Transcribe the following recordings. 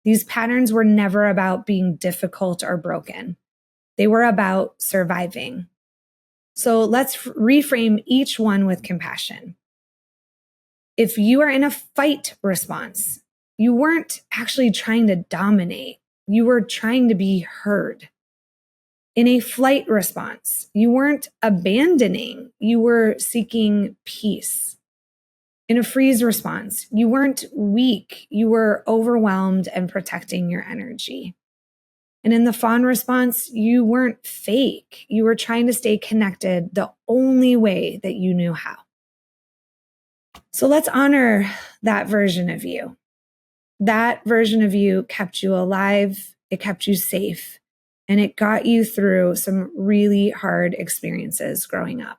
These patterns were never about being difficult or broken. They were about surviving. So let's reframe each one with compassion. If you are in a fight response, you weren't actually trying to dominate. You were trying to be heard. In a flight response, you weren't abandoning. You were seeking peace. In a freeze response, you weren't weak. You were overwhelmed and protecting your energy. And in the fawn response, you weren't fake. You were trying to stay connected the only way that you knew how. So let's honor that version of you. That version of you kept you alive, it kept you safe, and it got you through some really hard experiences growing up.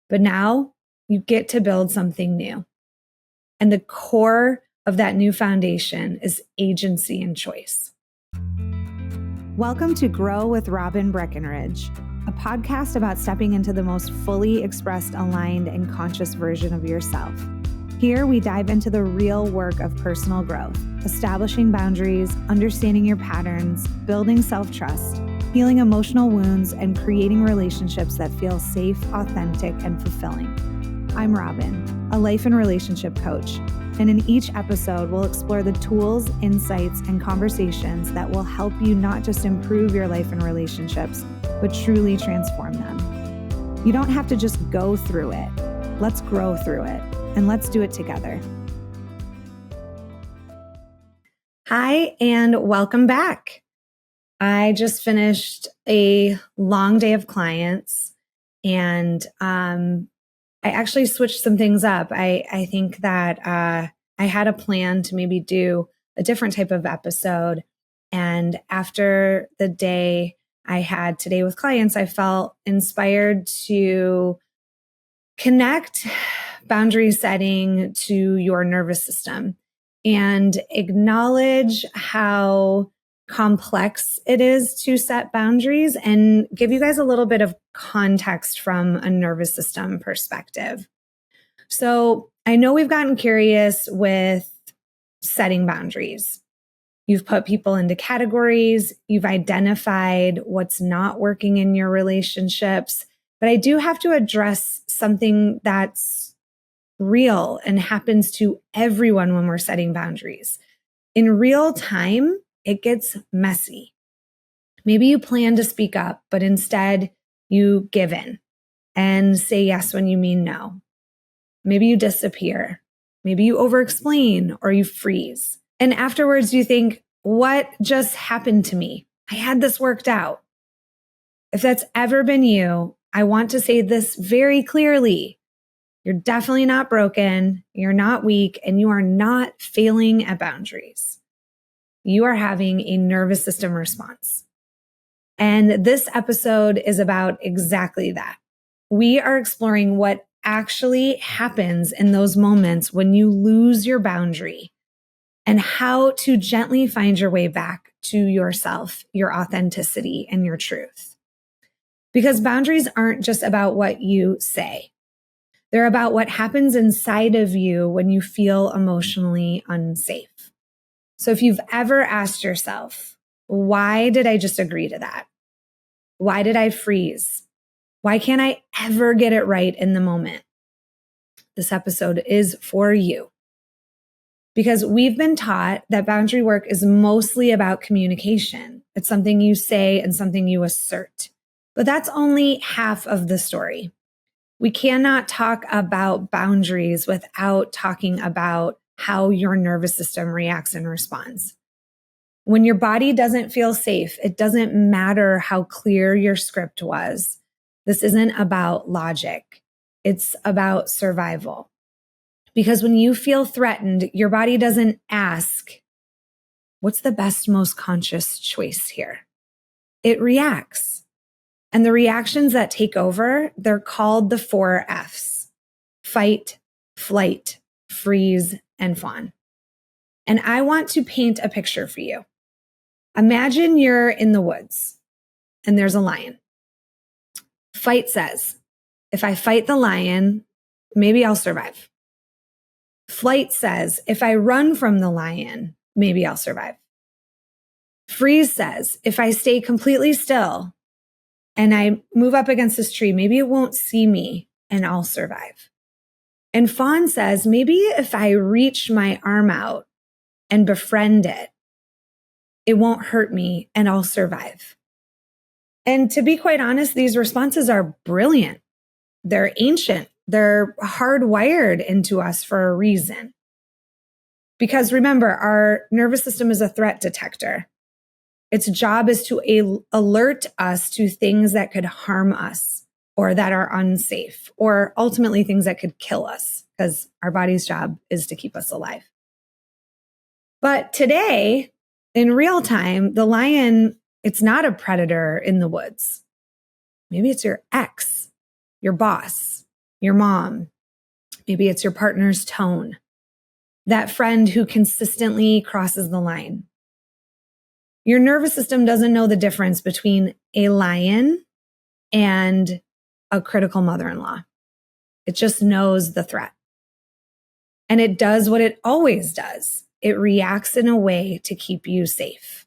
But now you get to build something new. And the core of that new foundation is agency and choice. Welcome to Grow with Robin Breckenridge, a podcast about stepping into the most fully expressed, aligned, and conscious version of yourself. Here, we dive into the real work of personal growth, establishing boundaries, understanding your patterns, building self-trust, healing emotional wounds, and creating relationships that feel safe, authentic, and fulfilling. I'm Robin, a life and relationship coach, and in each episode, we'll explore the tools, insights, and conversations that will help you not just improve your life and relationships, but truly transform them. You don't have to just go through it. Let's grow through it, and let's do it together. Hi, and welcome back. I just finished a long day of clients, and I actually switched some things up. I think that I had a plan to maybe do a different type of episode. And after the day I had today with clients, I felt inspired to connect boundary setting to your nervous system and acknowledge how complex it is to set boundaries and give you guys a little bit of context from a nervous system perspective. So I know we've gotten curious with setting boundaries. You've put people into categories. You've identified what's not working in your relationships. But I do have to address something that's real and happens to everyone when we're setting boundaries. In real time, it gets messy. Maybe you plan to speak up, but instead you give in and say yes when you mean no. Maybe you disappear. Maybe you over-explain or you freeze. And afterwards you think, what just happened to me? I had this worked out. If that's ever been you, I want to say this very clearly. You're definitely not broken. You're not weak, and you are not failing at boundaries. You are having a nervous system response. And this episode is about exactly that. We are exploring what actually happens in those moments when you lose your boundary and how to gently find your way back to yourself, your authenticity, and your truth. Because boundaries aren't just about what you say. They're about what happens inside of you when you feel emotionally unsafe. So if you've ever asked yourself, why did I just agree to that? Why did I freeze? Why can't I ever get it right in the moment? This episode is for you. Because we've been taught that boundary work is mostly about communication. It's something you say and something you assert. But that's only half of the story. We cannot talk about boundaries without talking about how your nervous system reacts and responds. When your body doesn't feel safe, it doesn't matter how clear your script was. This isn't about logic. It's about survival. Because when you feel threatened, your body doesn't ask, what's the best, most conscious choice here? It reacts. And the reactions that take over, they're called the 4 Fs: fight, flight, freeze, and fawn. And I want to paint a picture for you. Imagine you're in the woods and there's a lion. Fight says, if I fight the lion, maybe I'll survive. Flight says, if I run from the lion, maybe I'll survive. Freeze says, if I stay completely still and I move up against this tree, maybe it won't see me and I'll survive. And fawn says, maybe if I reach my arm out and befriend it, it won't hurt me and I'll survive. And to be quite honest, these responses are brilliant. They're ancient. They're hardwired into us for a reason. Because remember, our nervous system is a threat detector. Its job is to alert us to things that could harm us or that are unsafe, or ultimately things that could kill us, because our body's job is to keep us alive. But today, in real time, the lion, it's not a predator in the woods. Maybe it's your ex, your boss, your mom. Maybe it's your partner's tone, that friend who consistently crosses the line. Your nervous system doesn't know the difference between a lion and a critical mother-in-law. It just knows the threat. And it does what it always does. It reacts in a way to keep you safe.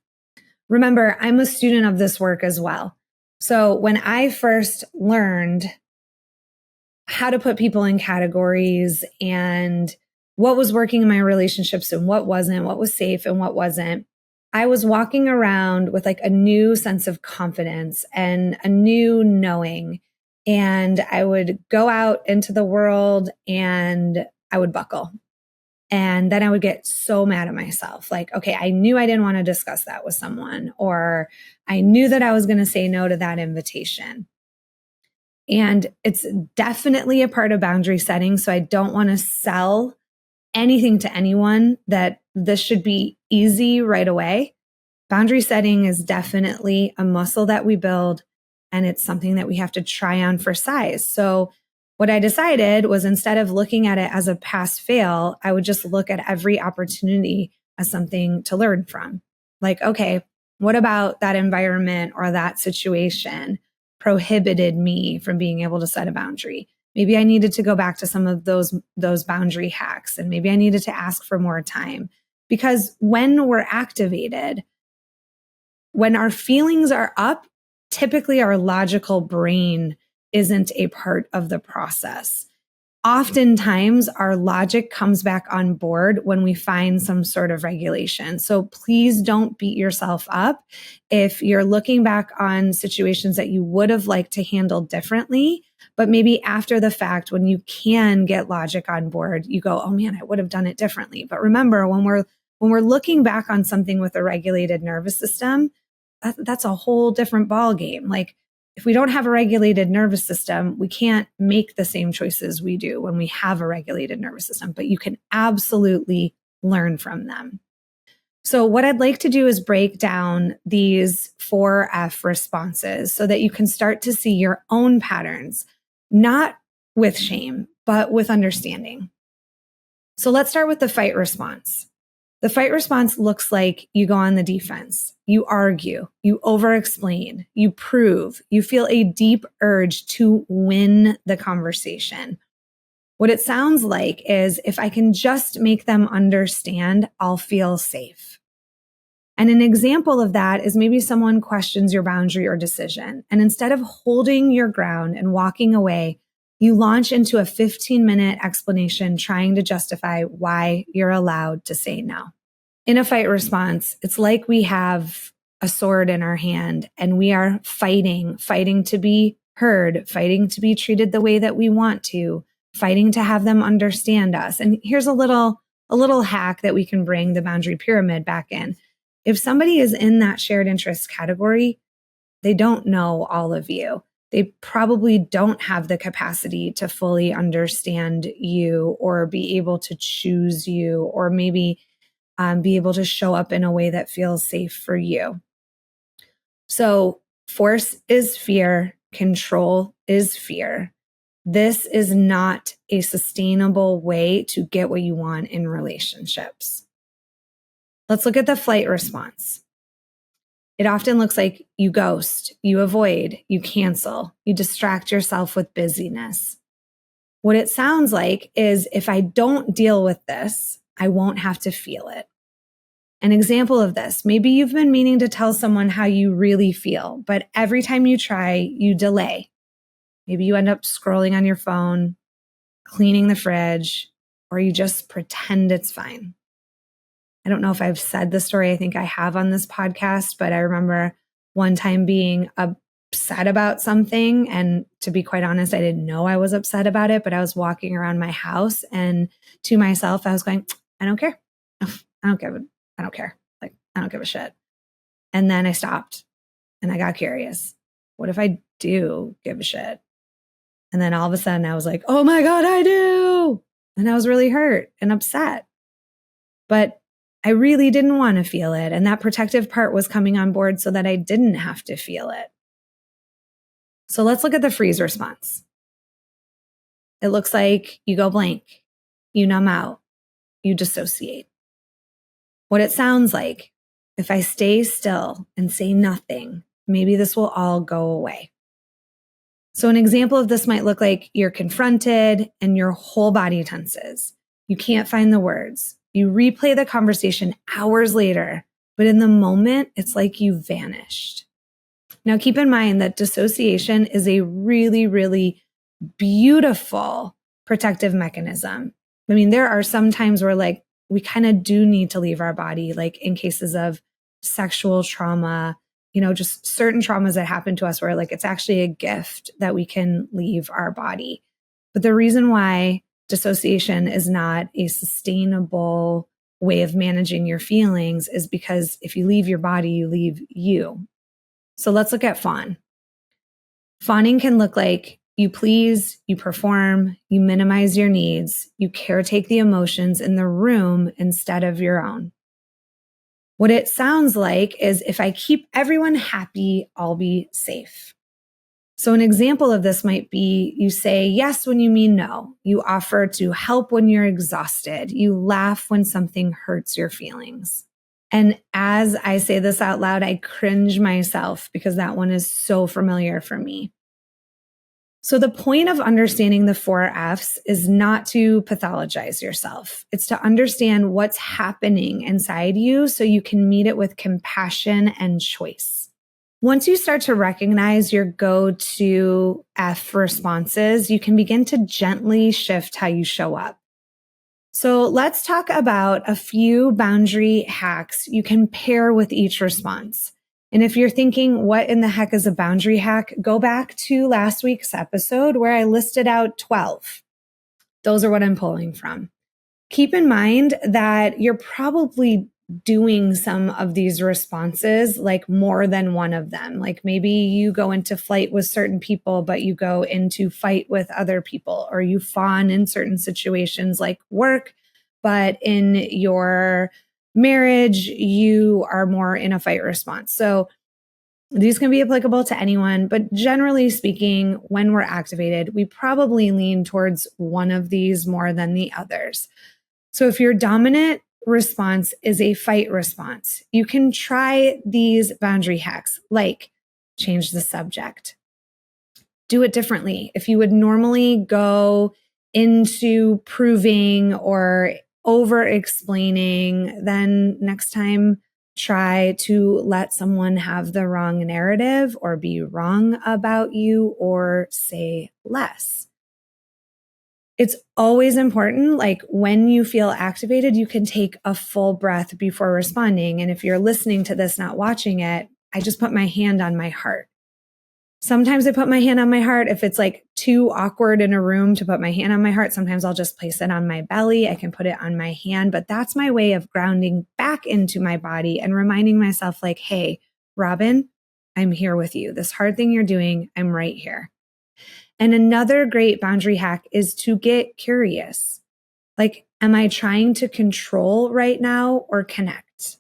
Remember, I'm a student of this work as well. So when I first learned how to put people in categories and what was working in my relationships and what wasn't, what was safe and what wasn't, I was walking around with like a new sense of confidence and a new knowing. And I would go out into the world and I would buckle. And then I would get so mad at myself. Like, okay, I knew I didn't want to discuss that with someone, or I knew that I was going to say no to that invitation. And it's definitely a part of boundary setting. So I don't want to sell anything to anyone that this should be easy right away. Boundary setting is definitely a muscle that we build, and it's something that we have to try on for size. So what I decided was, instead of looking at it as a pass fail, I would just look at every opportunity as something to learn from. Like, okay, what about that environment or that situation prohibited me from being able to set a boundary? Maybe I needed to go back to some of those boundary hacks, and maybe I needed to ask for more time. Because when we're activated, when our feelings are up, typically our logical brain isn't a part of the process. Oftentimes, our logic comes back on board when we find some sort of regulation. So please don't beat yourself up if you're looking back on situations that you would have liked to handle differently, but maybe after the fact, when you can get logic on board, you go, oh man, I would have done it differently. But remember, when we're looking back on something with a regulated nervous system, that's a whole different ball game. Like, if we don't have a regulated nervous system, we can't make the same choices we do when we have a regulated nervous system, but you can absolutely learn from them. So what I'd like to do is break down these 4F responses so that you can start to see your own patterns, not with shame, but with understanding. So let's start with the fight response. The fight response looks like you go on the defense, you argue, you over-explain, you prove, you feel a deep urge to win the conversation. What it sounds like is, if I can just make them understand, I'll feel safe. And an example of that is maybe someone questions your boundary or decision, and instead of holding your ground and walking away, you launch into a 15-minute explanation trying to justify why you're allowed to say no. In a fight response, it's like we have a sword in our hand and we are fighting to be heard, fighting to be treated the way that we want to, fighting to have them understand us. And here's a little hack that we can bring the boundary pyramid back in. If somebody is in that shared interest category, they don't know all of you. They probably don't have the capacity to fully understand you or be able to choose you, or maybe be able to show up in a way that feels safe for you. So force is fear. Control is fear. This is not a sustainable way to get what you want in relationships. Let's look at the flight response. It often looks like you ghost, you avoid, you cancel, you distract yourself with busyness. What it sounds like is, if I don't deal with this, I won't have to feel it. An example of this, maybe you've been meaning to tell someone how you really feel, but every time you try, you delay. Maybe you end up scrolling on your phone, cleaning the fridge, or you just pretend it's fine. I don't know if I've said this story. I think I have on this podcast, but I remember one time being upset about something. And to be quite honest, I didn't know I was upset about it, but I was walking around my house and to myself, I was going, I don't care. I don't give a, I don't care. Like, I don't give a shit. And then I stopped and I got curious. What if I do give a shit? And then all of a sudden I was like, oh my God, I do. And I was really hurt and upset. But I really didn't want to feel it. And that protective part was coming on board so that I didn't have to feel it. So let's look at the freeze response. It looks like you go blank, you numb out, you dissociate. What it sounds like, if I stay still and say nothing, maybe this will all go away. So an example of this might look like you're confronted and your whole body tenses. You can't find the words. You replay the conversation hours later, but in the moment, it's like you vanished. Now, keep in mind that dissociation is a really, really beautiful protective mechanism. I mean, there are some times where like we kind of do need to leave our body, like in cases of sexual trauma, just certain traumas that happen to us where like it's actually a gift that we can leave our body. But the reason why dissociation is not a sustainable way of managing your feelings is because if you leave your body, you leave you. So let's look at fawn. Fawning can look like you please, you perform, you minimize your needs, you caretake the emotions in the room instead of your own. What it sounds like is if I keep everyone happy, I'll be safe. So an example of this might be you say yes when you mean no. You offer to help when you're exhausted. You laugh when something hurts your feelings. And as I say this out loud, I cringe myself because that one is so familiar for me. So the point of understanding the 4Fs is not to pathologize yourself. It's to understand what's happening inside you so you can meet it with compassion and choice. Once you start to recognize your go-to F responses, you can begin to gently shift how you show up. So let's talk about a few boundary hacks you can pair with each response. And if you're thinking, what in the heck is a boundary hack? Go back to last week's episode where I listed out 12. Those are what I'm pulling from. Keep in mind that you're probably doing some of these responses, like more than one of them. Like maybe you go into flight with certain people, but you go into fight with other people, or you fawn in certain situations like work, but in your marriage, you are more in a fight response. So these can be applicable to anyone, but generally speaking, when we're activated, we probably lean towards one of these more than the others. So if your dominant response is a fight response, you can try these boundary hacks, like change the subject. Do it differently. If you would normally go into proving or over explaining, then next time try to let someone have the wrong narrative or be wrong about you or say less. It's always important, like when you feel activated, you can take a full breath before responding. And if you're listening to this, not watching it, I just put my hand on my heart. Sometimes I put my hand on my heart if it's like too awkward in a room to put my hand on my heart. Sometimes I'll just place it on my belly. I can put it on my hand, but that's my way of grounding back into my body and reminding myself like, hey, Robin, I'm here with you. This hard thing you're doing, I'm right here. And another great boundary hack is to get curious. Like, am I trying to control right now or connect?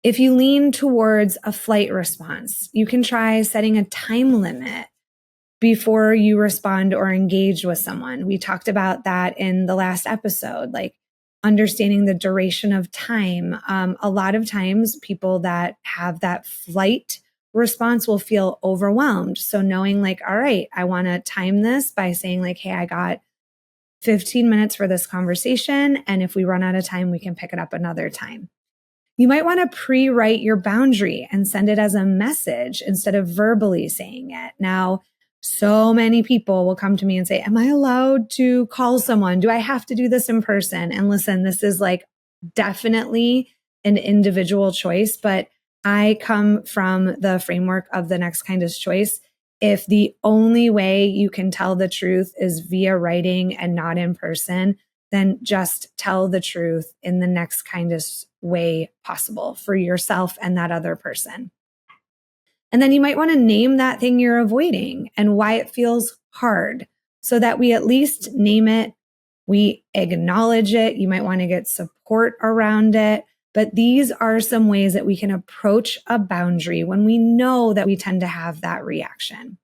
If you lean towards a flight response, you can try setting a time limit before you respond or engage with someone. We talked about that in the last episode, like understanding the duration of time. A lot of times people that have that flight response will feel overwhelmed. So knowing like, all right, I want to time this by saying like, hey, I got 15 minutes for this conversation. And if we run out of time, we can pick it up another time. You might want to pre-write your boundary and send it as a message instead of verbally saying it. Now, so many people will come to me and say, am I allowed to call someone? Do I have to do this in person? And listen, this is like definitely an individual choice, but I come from the framework of the next kindest choice. If the only way you can tell the truth is via writing and not in person, then just tell the truth in the next kindest way possible for yourself and that other person. And then you might want to name that thing you're avoiding and why it feels hard so that we at least name it, we acknowledge it. You might want to get support around it. But these are some ways that we can approach a boundary when we know that we tend to have that reaction.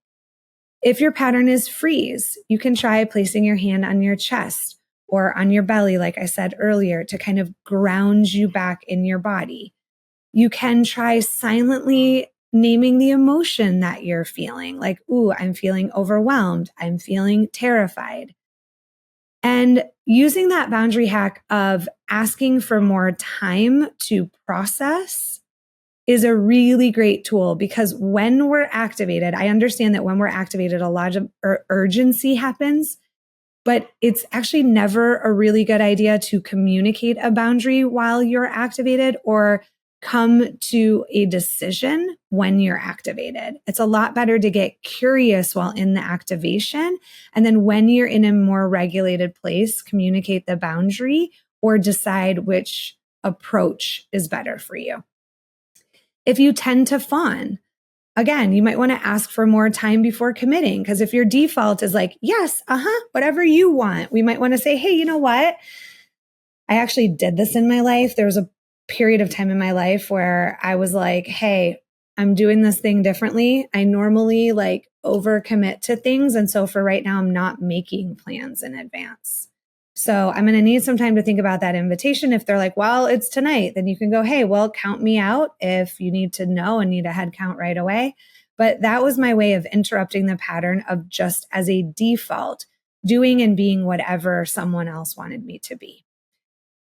If your pattern is freeze, you can try placing your hand on your chest or on your belly, like I said earlier, to kind of ground you back in your body. You can try silently naming the emotion that you're feeling, like, ooh, I'm feeling overwhelmed. I'm feeling terrified. And using that boundary hack of asking for more time to process is a really great tool, because when we're activated, I understand that when we're activated, a lot of urgency happens, but it's actually never a really good idea to communicate a boundary while you're activated or come to a decision when you're activated. It's a lot better to get curious while in the activation. And then when you're in a more regulated place, communicate the boundary or decide which approach is better for you. If you tend to fawn, again, you might want to ask for more time before committing, because if your default is like, yes, whatever you want, we might want to say, hey, you know what? I actually did this in my life. There was a period of time in my life where I was like, hey, I'm doing this thing differently. I normally like overcommit to things. And so for right now, I'm not making plans in advance. So I'm going to need some time to think about that invitation. If they're like, well, it's tonight, then you can go, hey, well, count me out if you need to know and need a head count right away. But that was my way of interrupting the pattern of just as a default, doing and being whatever someone else wanted me to be.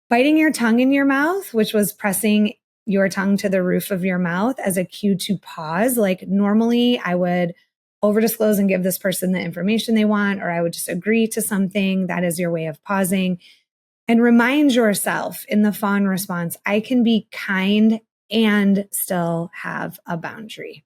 Biting your tongue in your mouth, which was pressing your tongue to the roof of your mouth as a cue to pause. Like normally I would over disclose and give this person the information they want, or I would just agree to something. That is your way of pausing. And remind yourself in the fawn response, I can be kind and still have a boundary.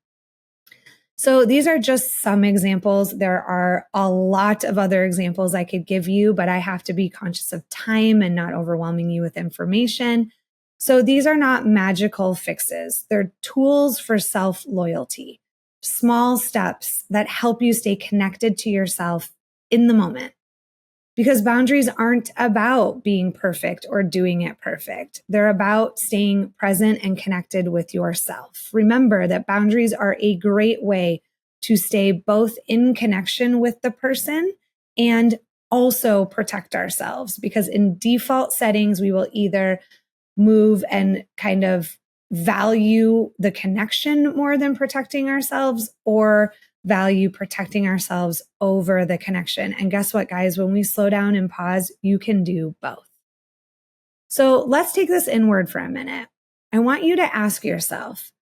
So these are just some examples. There are a lot of other examples I could give you, but I have to be conscious of time and not overwhelming you with information. So these are not magical fixes. They're tools for self-loyalty, small steps that help you stay connected to yourself in the moment. Because boundaries aren't about being perfect or doing it perfect. They're about staying present and connected with yourself. Remember that boundaries are a great way to stay both in connection with the person and also protect ourselves. Because in default settings, we will either move and kind of value the connection more than protecting ourselves, or value protecting ourselves over the connection. And guess what, guys? When we slow down and pause, you can do both. So let's take this inward for a minute. I want you to ask yourself,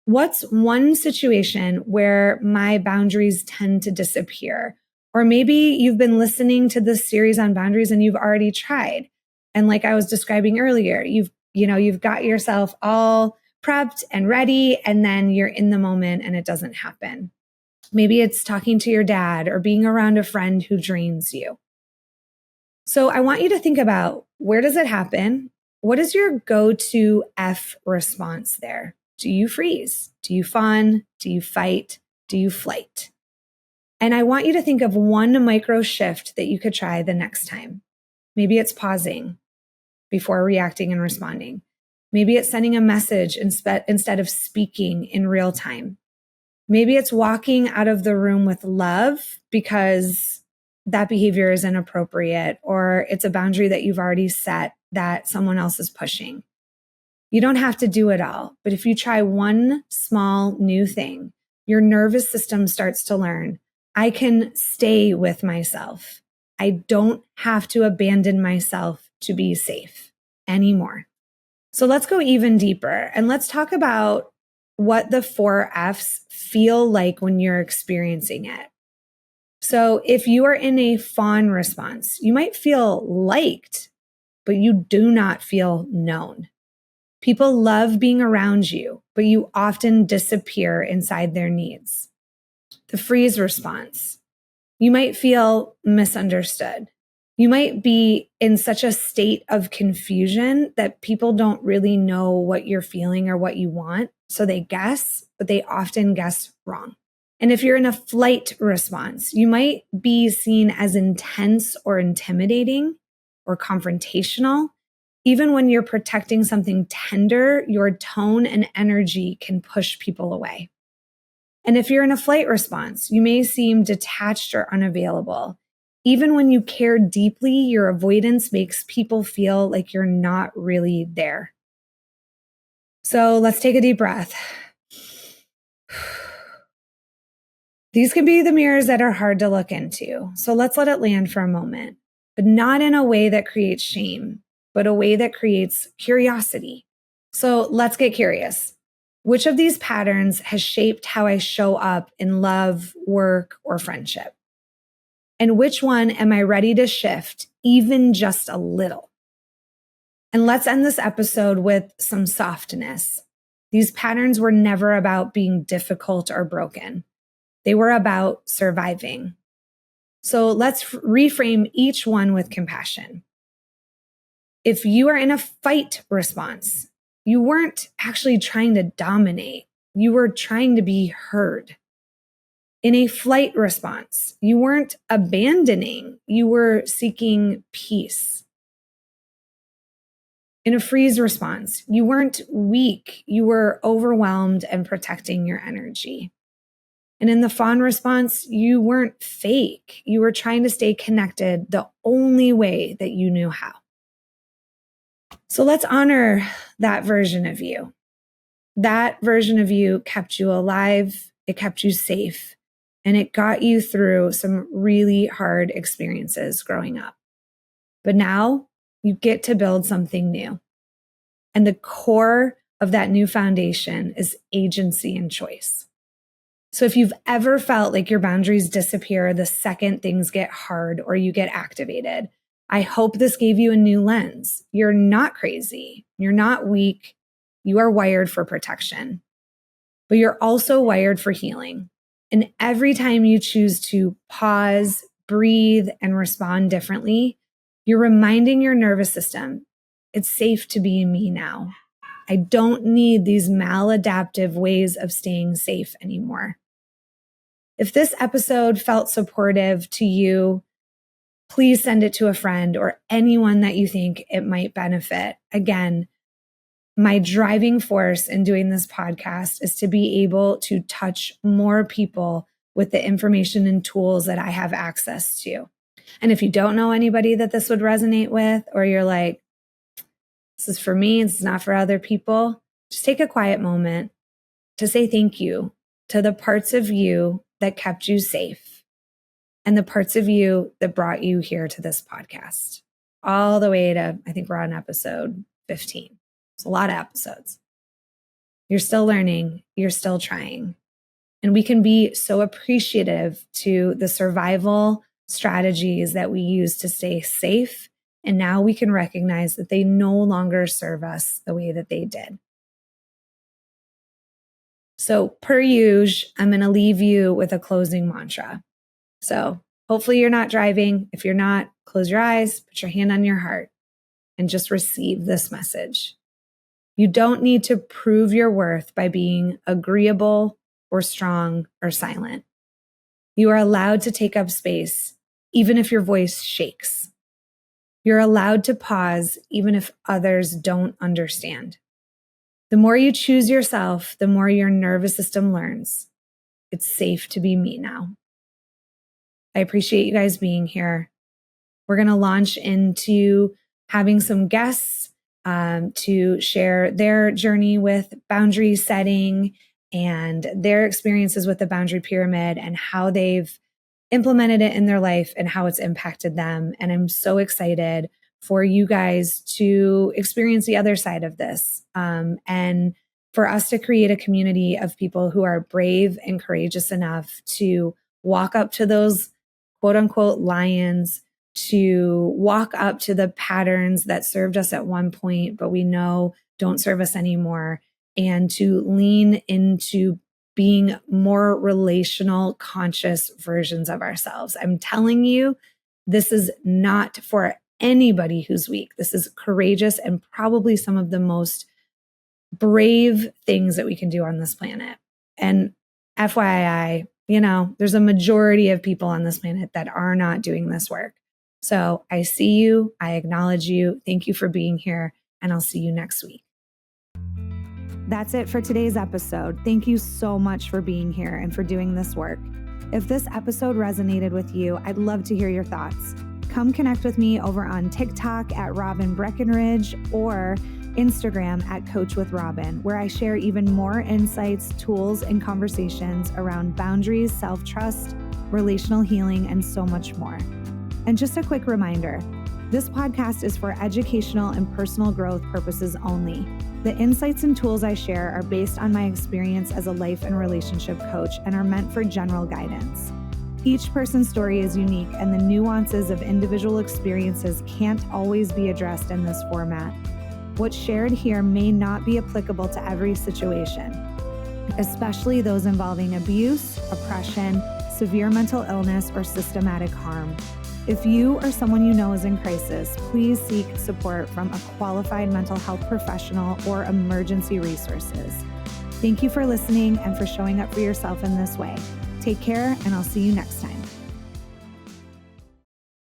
what's one situation where my boundaries tend to disappear? Or maybe you've been listening to this series on boundaries and you've already tried. And like I was describing earlier, you've got yourself all prepped and ready, and then you're in the moment and it doesn't happen. Maybe it's talking to your dad or being around a friend who drains you. So I want you to think about, where does it happen? What is your go-to F response there? Do you freeze? Do you fawn? Do you fight? Do you flight? And I want you to think of one micro shift that you could try the next time. Maybe it's pausing before reacting and responding. Maybe it's sending a message instead of speaking in real time. Maybe it's walking out of the room with love because that behavior is inappropriate, or it's a boundary that you've already set that someone else is pushing. You don't have to do it all, but if you try one small new thing, your nervous system starts to learn, I can stay with myself. I don't have to abandon myself to be safe anymore. So let's go even deeper and let's talk about what the 4Fs feel like when you're experiencing it. So if you are in a fawn response, you might feel liked, but you do not feel known. People love being around you, but you often disappear inside their needs. The freeze response. You might feel misunderstood. You might be in such a state of confusion that people don't really know what you're feeling or what you want. So they guess, but they often guess wrong. And if you're in a flight response, you might be seen as intense or intimidating or confrontational. Even when you're protecting something tender, your tone and energy can push people away. And if you're in a flight response, you may seem detached or unavailable. Even when you care deeply, your avoidance makes people feel like you're not really there. So let's take a deep breath. These can be the mirrors that are hard to look into. So let's let it land for a moment, but not in a way that creates shame, but a way that creates curiosity. So let's get curious. Which of these patterns has shaped how I show up in love, work, or friendship? And which one am I ready to shift, even just a little? And let's end this episode with some softness. These patterns were never about being difficult or broken. They were about surviving. So let's reframe each one with compassion. If you are in a fight response, you weren't actually trying to dominate. You were trying to be heard. In a flight response, you weren't abandoning. You were seeking peace. In a freeze response, you weren't weak. You were overwhelmed and protecting your energy. And in the fawn response, you weren't fake. You were trying to stay connected the only way that you knew how. So let's honor that version of you. That version of you kept you alive. It kept you safe. And it got you through some really hard experiences growing up. But now you get to build something new. And the core of that new foundation is agency and choice. So if you've ever felt like your boundaries disappear the second things get hard or you get activated, I hope this gave you a new lens. You're not crazy. You're not weak. You are wired for protection, but you're also wired for healing. And every time you choose to pause, breathe, and respond differently, you're reminding your nervous system, it's safe to be me now. I don't need these maladaptive ways of staying safe anymore. If this episode felt supportive to you, please send it to a friend or anyone that you think it might benefit. Again, my driving force in doing this podcast is to be able to touch more people with the information and tools that I have access to. And if you don't know anybody that this would resonate with, or you're like, this is for me, it's not for other people, just take a quiet moment to say thank you to the parts of you that kept you safe and the parts of you that brought you here to this podcast, all the way to, I think we're on episode 15. It's a lot of episodes. You're still learning, you're still trying. And we can be so appreciative to the survival strategies that we use to stay safe. And now we can recognize that they no longer serve us the way that they did. So per usual, I'm going to leave you with a closing mantra. So hopefully you're not driving. If you're not, close your eyes, put your hand on your heart, and just receive this message. You don't need to prove your worth by being agreeable or strong or silent. You are allowed to take up space, even if your voice shakes. You're allowed to pause, even if others don't understand. The more you choose yourself, the more your nervous system learns. It's safe to be me now. I appreciate you guys being here. We're going to launch into having some guests to share their journey with boundary setting and their experiences with the boundary pyramid and how they've implemented it in their life and how it's impacted them. And I'm so excited for you guys to experience the other side of this, and for us to create a community of people who are brave and courageous enough to walk up to those quote unquote lions, to walk up to the patterns that served us at one point, but we know don't serve us anymore, and to lean into being more relational, conscious versions of ourselves. I'm telling you, this is not for anybody who's weak. This is courageous and probably some of the most brave things that we can do on this planet. And FYI, there's a majority of people on this planet that are not doing this work. So I see you. I acknowledge you. Thank you for being here. And I'll see you next week. That's it for today's episode. Thank you so much for being here and for doing this work. If this episode resonated with you, I'd love to hear your thoughts. Come connect with me over on TikTok at Robin Breckenridge or Instagram at Coach with Robin, where I share even more insights, tools, and conversations around boundaries, self-trust, relational healing, and so much more. And just a quick reminder, this podcast is for educational and personal growth purposes only. The insights and tools I share are based on my experience as a life and relationship coach and are meant for general guidance. Each person's story is unique, and the nuances of individual experiences can't always be addressed in this format. What's shared here may not be applicable to every situation, especially those involving abuse, oppression, severe mental illness, or systematic harm. If you or someone you know is in crisis, please seek support from a qualified mental health professional or emergency resources. Thank you for listening and for showing up for yourself in this way. Take care, and I'll see you next time.